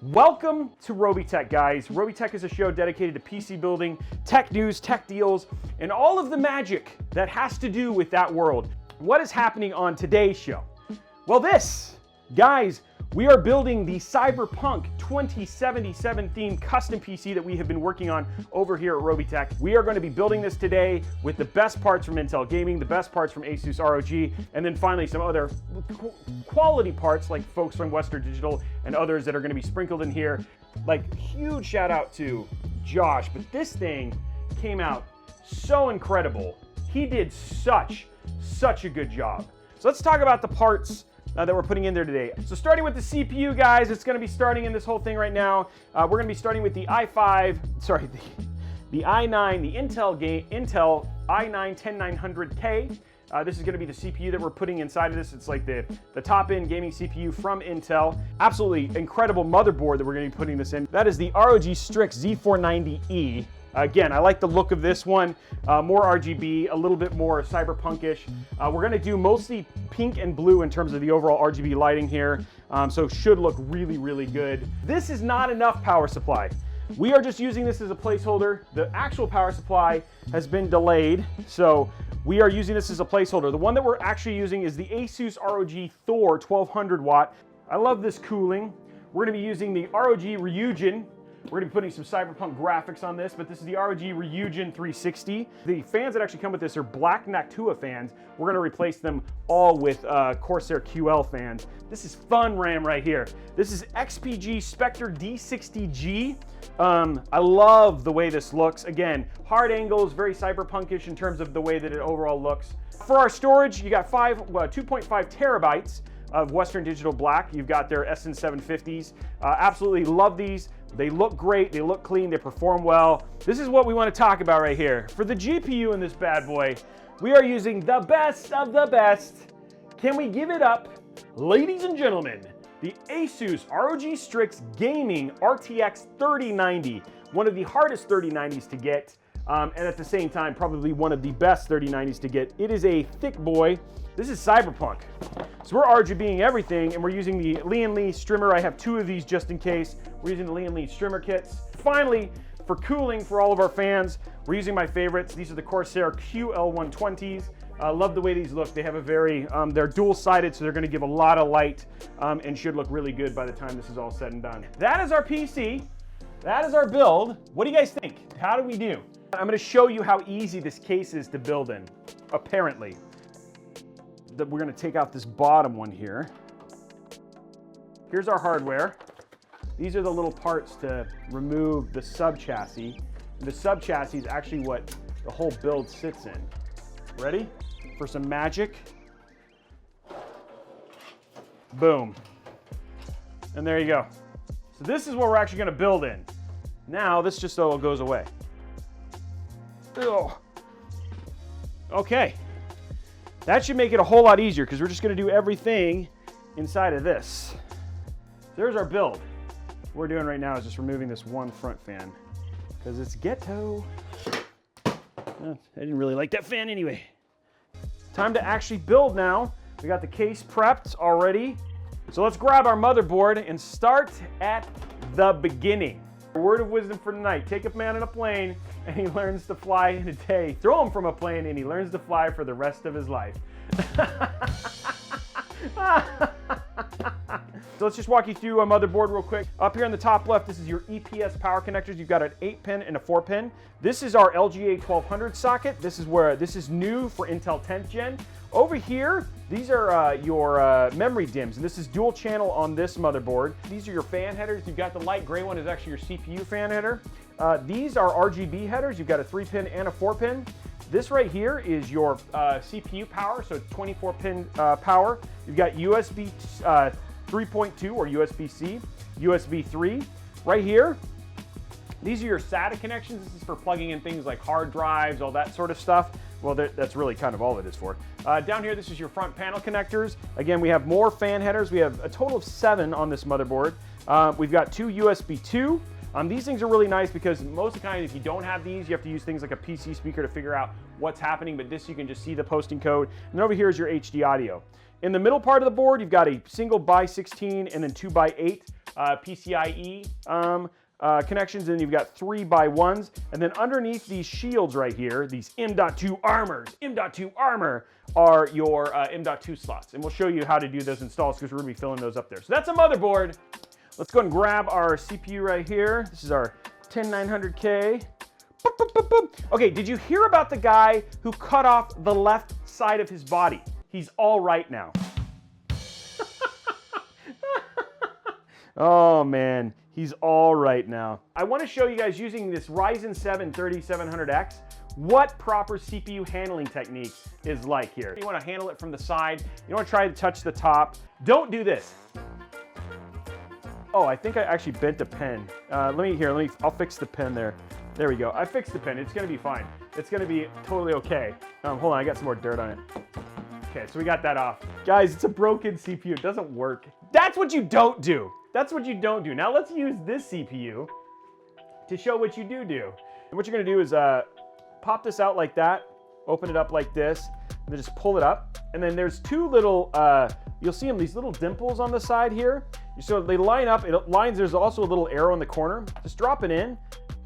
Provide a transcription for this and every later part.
Welcome to Robeytech, guys. Robeytech is a show dedicated to PC building, tech news, tech deals, and all of the magic that has to do with that world. What is happening on today's show? Well, guys, we are building the Cyberpunk 2077 themed custom PC that we have been working on over here at Robeytech. We are going to be building this today with the best parts from Intel Gaming, the best parts from ASUS ROG, and then finally some other quality parts like folks from Western Digital and others that are going to be sprinkled in here. Like, huge shout out to Josh, but this thing came out so incredible. He did such a good job. So let's talk about the parts that we're putting in there today. So starting with the CPU, guys, it's going to be starting in this whole thing right now. We're going to be starting with the i5, sorry, the i9, the Intel i9 10900K. This is going to be the CPU that we're putting inside of this. It's like the top-end gaming CPU from Intel. Absolutely incredible motherboard that we're going to be putting this in. That is the ROG Strix Z490E. Again, I like the look of this one. More RGB, a little bit more cyberpunkish. We're going to do mostly pink and blue in terms of the overall RGB lighting here. So it should look really good. This is not enough power supply. We are just using this as a placeholder. The actual power supply has been delayed, so we are using this as a placeholder. The one that we're actually using is the ASUS ROG Thor 1200 watt. I love this cooling. We're going to be using the ROG Ryujin. We're going to be putting some Cyberpunk graphics on this, but this is the ROG Ryujin 360. The fans that actually come with this are black Noctua fans. We're going to replace them all with Corsair QL fans. This is fun RAM right here. This is XPG Spectre D60G. I love the way this looks. Again, hard angles, very cyberpunkish in terms of the way that it overall looks. For our storage, you got 2.5 terabytes of Western Digital black. You've got their SN750s. Absolutely love these. They look great, they look clean, they perform well. This is what we want to talk about right here. For the GPU in this bad boy, we are using the best of the best. Can we give it up, ladies and gentlemen? The ASUS ROG Strix Gaming RTX 3090. One of the hardest 3090s to get, and at the same time, probably one of the best 3090s to get. It is a thick boy. This is Cyberpunk. So we're RGBing everything, and we're using the Lian Li strimmer. I have two of these just in case. We're using the Lian Li strimmer kits. Finally, for cooling for all of our fans, we're using my favorites. These are the Corsair QL120s. Love the way these look. They have a very, they're dual-sided, so they're gonna give a lot of light and should look really good by the time this is all said and done. That is our PC. That is our build. What do you guys think? How do we do? I'm gonna show you how easy this case is to build in, apparently. We're going to take out this bottom one here. Here's our hardware. These are the little parts to remove the sub-chassis. The sub-chassis is actually what the whole build sits in. Ready for some magic? Boom. And there you go. So this is what we're actually going to build in. Now this just all goes away. Ugh. Okay. That should make it a whole lot easier because we're just going to do everything inside of this. There's our build. What we're doing right now is just removing this one front fan because it's ghetto. I didn't really like that fan anyway. Time to actually build now. We got the case prepped already. So let's grab our motherboard and start at the beginning. Word of wisdom for tonight: take a man in a plane and he learns to fly in a day. Throw him from a plane and he learns to fly for the rest of his life. So let's just walk you through a motherboard real quick. Up here on the top left, this is your EPS power connectors. You've got an 8-pin and a 4-pin. This is our LGA 1200 socket. This is new for Intel 10th Gen. Over here, these are your memory DIMMs, and this is dual channel on this motherboard. These are your fan headers. You've got the light gray one is actually your CPU fan header. These are RGB headers. You've got a 3-pin and a 4-pin. This right here is your CPU power, so 24-pin power. You've got USB 3.2 or USB-C, USB 3. Right here, these are your SATA connections. This is for plugging in things like hard drives, all that sort of stuff. Well, that's really kind of all it is for. Down here, this is your front panel connectors. Again, we have more fan headers. We have a total of 7 on this motherboard. We've got 2 USB 2. These things are really nice because most of the time, if you don't have these, you have to use things like a PC speaker to figure out what's happening, but this you can just see the posting code. And then over here is your HD audio. In the middle part of the board, you've got a single x16 and then 2x8 PCIe connections, and you've got 3x1s. And then underneath these shields right here, these M.2 armor are your M.2 slots. And we'll show you how to do those installs because we're gonna be filling those up there. So that's a motherboard. Let's go ahead and grab our CPU right here. This is our 10900K. Boop, boop, boop, boop. Okay, did you hear about the guy who cut off the left side of his body? He's all right now. Oh man, he's all right now. I want to show you guys using this Ryzen 7 3700X what proper CPU handling technique is like here. You want to handle it from the side. You don't want to try to touch the top. Don't do this. Oh, I think I actually bent a pen. I'll fix the pen there. There we go. I fixed the pen. It's gonna be fine. It's gonna be totally okay. Hold on, I got some more dirt on it. Okay, so we got that off. Guys, it's a broken CPU. It doesn't work. That's what you don't do. That's what you don't do. Now let's use this CPU to show what you do. And what you're gonna do is pop this out like that, open it up like this, and then just pull it up. And then there's two little, you'll see them, these little dimples on the side here. So they line up, there's also a little arrow in the corner. Just drop it in,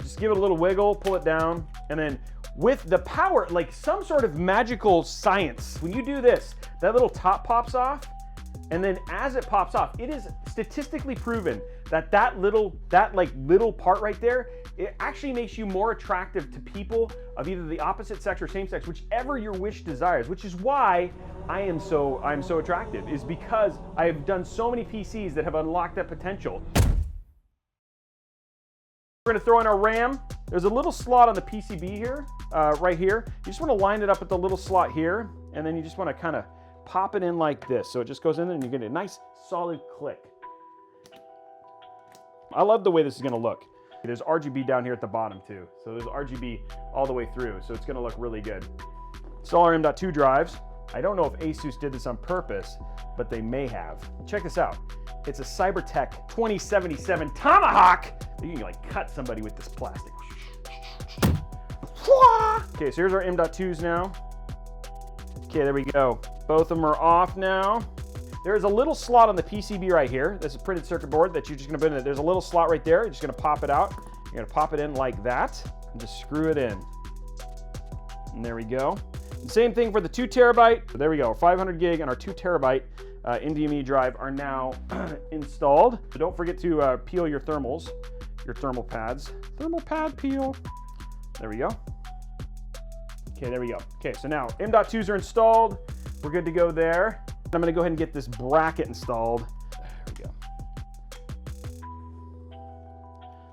just give it a little wiggle, pull it down, and then with the power, like some sort of magical science, when you do this, that little top pops off, and then as it pops off, it is statistically proven that that little part right there, it actually makes you more attractive to people of either the opposite sex or same sex, whichever your wish desires, which is why I'm so attractive, is because I have done so many PCs that have unlocked that potential. We're gonna throw in our RAM. There's a little slot on the PCB here, right here. You just wanna line it up at the little slot here, and then you just wanna kinda pop it in like this. So it just goes in there and you get a nice solid click. I love the way this is gonna look. There's RGB down here at the bottom too. So there's RGB all the way through. So it's gonna look really good. Install our M.2 drives. I don't know if ASUS did this on purpose, but they may have. Check this out. It's a Cyberpunk 2077 Tomahawk. You can like cut somebody with this plastic. Okay, so here's our M.2s now. Okay, there we go. Both of them are off now. There's a little slot on the PCB right here. That's a printed circuit board that you're just gonna put in it. There's a little slot right there. You're just gonna pop it out. You're gonna pop it in like that and just screw it in. And there we go. And same thing for the 2 terabyte. So there we go, 500 gig and our 2 terabyte NVMe drive are now installed. So don't forget to peel your thermals, your thermal pads. Thermal pad peel. There we go. Okay, there we go. Okay, so now M.2s are installed. We're good to go there. I'm gonna go ahead and get this bracket installed. There we go.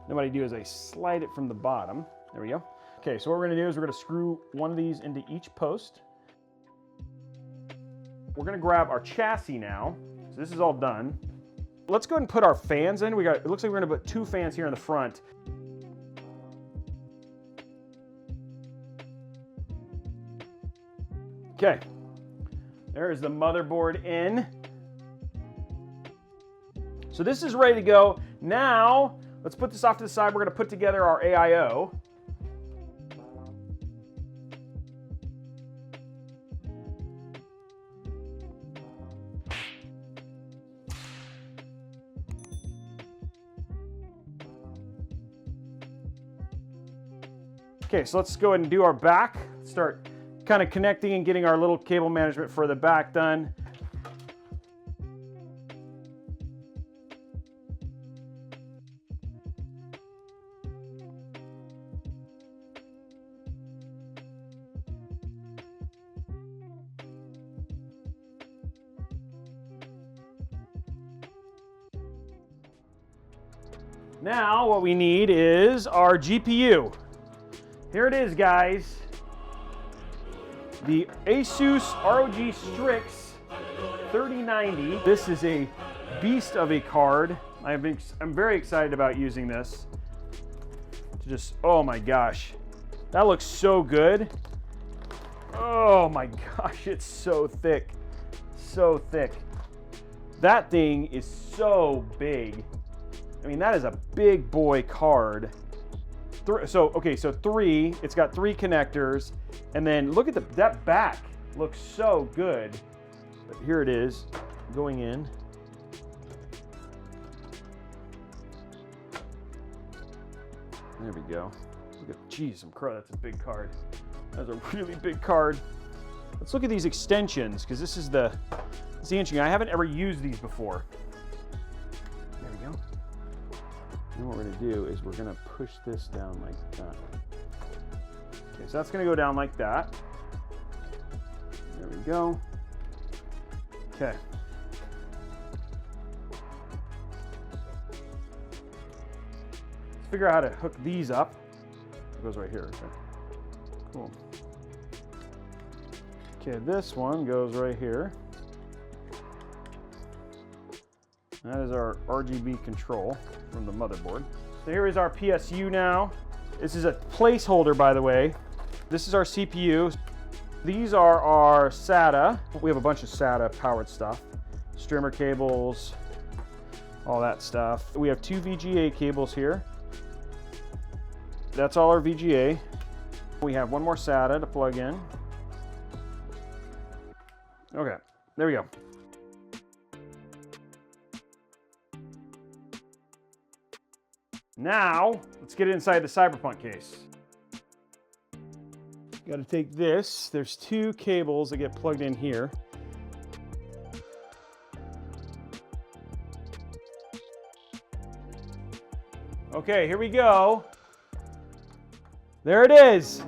Then what I do is I slide it from the bottom. There we go. Okay, so what we're gonna do is we're gonna screw one of these into each post. We're gonna grab our chassis now. So this is all done. Let's go ahead and put our fans in. It looks like we're gonna put 2 fans here in the front. Okay, there's the motherboard in. So this is ready to go. Now, let's put this off to the side. We're gonna put together our AIO. Okay, so let's go ahead and do our back. Start kind of connecting and getting our little cable management for the back done. Now what we need is our GPU. Here it is, guys. The ASUS ROG Strix 3090. This is a beast of a card. I'm very excited about using this. Oh my gosh, that looks so good. Oh my gosh, it's so thick, so thick. That thing is so big. I mean, that is a big boy card. So 3, it's got 3 connectors, and then look at that back, looks so good. But here it is, going in. There we go. Look at, geez, that's a big card. That's a really big card. Let's look at these extensions, because this is the interesting. I haven't ever used these before. There we go. And what we're gonna do is we're gonna push this down like that. Okay, so that's gonna go down like that. There we go. Okay. Let's figure out how to hook these up. It goes right here. Okay. Cool. Okay, this one goes right here. That is our RGB control from the motherboard. So here is our PSU now. This is a placeholder, by the way. This is our CPU. These are our SATA. We have a bunch of SATA powered stuff. Streamer cables, all that stuff. We have 2 VGA cables here. That's all our VGA. We have one more SATA to plug in. Okay, there we go. Now, let's get it inside the Cyberpunk case. Got to take this. There's 2 cables that get plugged in here. Okay, here we go. There it is.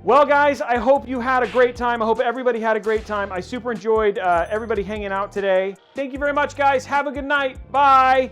Well, guys, I hope you had a great time. I hope everybody had a great time. I super enjoyed everybody hanging out today. Thank you very much, guys. Have a good night. Bye.